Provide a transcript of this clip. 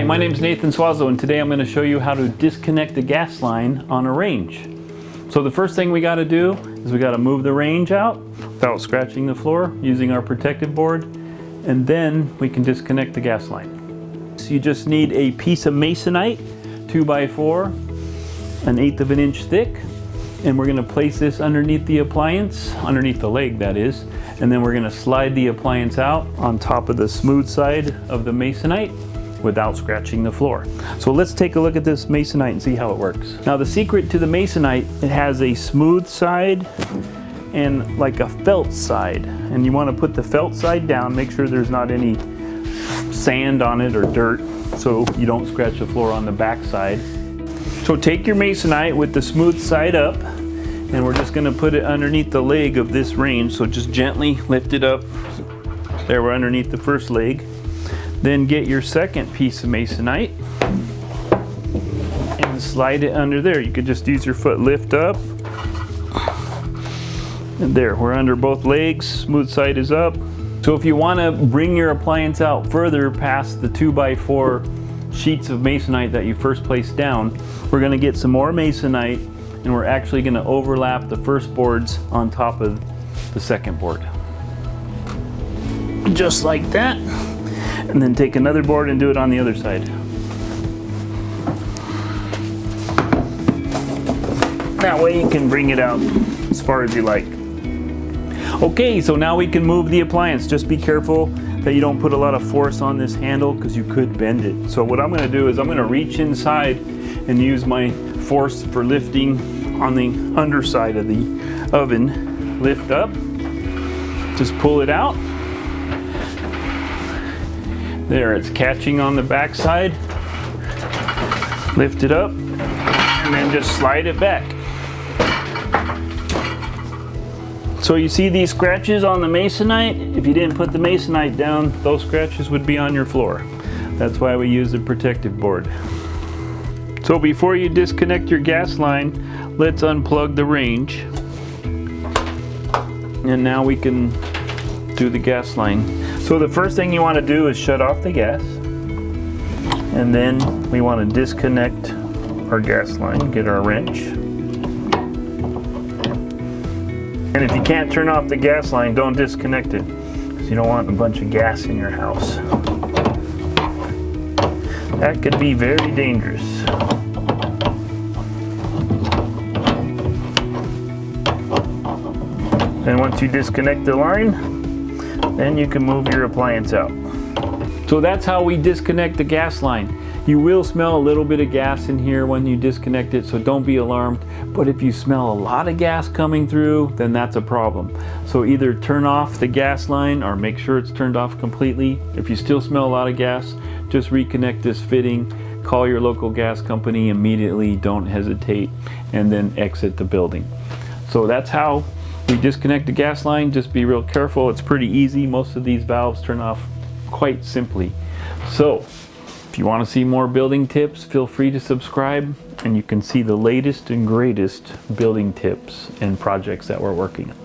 Hi, my name is Nathan Swazo, and today I'm going to show you how to disconnect the gas line on a range. So the first thing we got to do is we got to move the range out without scratching the floor using our protective board, and then we can disconnect the gas line. So you just need a piece of Masonite, 2x4, 1/8 of an inch thick, and we're going to place this underneath the appliance, underneath the leg that is, and then we're going to slide the appliance out on top of the smooth side of the Masonite without scratching the floor. So let's take a look at this Masonite and see how it works. Now the secret to the Masonite, it has a smooth side and like a felt side. And you want to put the felt side down, make sure there's not any sand on it or dirt so you don't scratch the floor on the back side. So take your Masonite with the smooth side up, and we're just going to put it underneath the leg of this range. So just gently lift it up. There, we're underneath the first leg. Then get your second piece of Masonite and slide it under there. You could just use your foot, lift up. And there, we're under both legs, smooth side is up. So if you want to bring your appliance out further past the 2x4 sheets of Masonite that you first placed down, we're going to get some more Masonite, and we're actually going to overlap the first boards on top of the second board. Just like that. And then take another board and do it on the other side. That way you can bring it out as far as you like. Okay, so now we can move the appliance. Just be careful that you don't put a lot of force on this handle because you could bend it. So what I'm going to do is I'm going to reach inside and use my force for lifting on the underside of the oven. Lift up, just pull it out. There, it's catching on the back side. Lift it up and then just slide it back. So you see these scratches on the Masonite? If you didn't put the Masonite down, those scratches would be on your floor. That's why we use a protective board. So before you disconnect your gas line, let's unplug the range. And now we can do the gas line. So the first thing you want to do is shut off the gas, and then we want to disconnect our gas line, get our wrench. And if you can't turn off the gas line, don't disconnect it, because you don't want a bunch of gas in your house. That could be very dangerous. And once you disconnect the line, then you can move your appliance out. So that's how we disconnect the gas line. You will smell a little bit of gas in here when you disconnect it, so don't be alarmed. But if you smell a lot of gas coming through, then that's a problem. So either turn off the gas line or make sure it's turned off completely. If you still smell a lot of gas, just reconnect this fitting, call your local gas company immediately, don't hesitate, and then exit the building. So that's how we disconnect the gas line. Just be real careful. It's pretty easy. Most of these valves turn off quite simply. So if you want to see more building tips, feel free to subscribe, and you can see the latest and greatest building tips and projects that we're working on.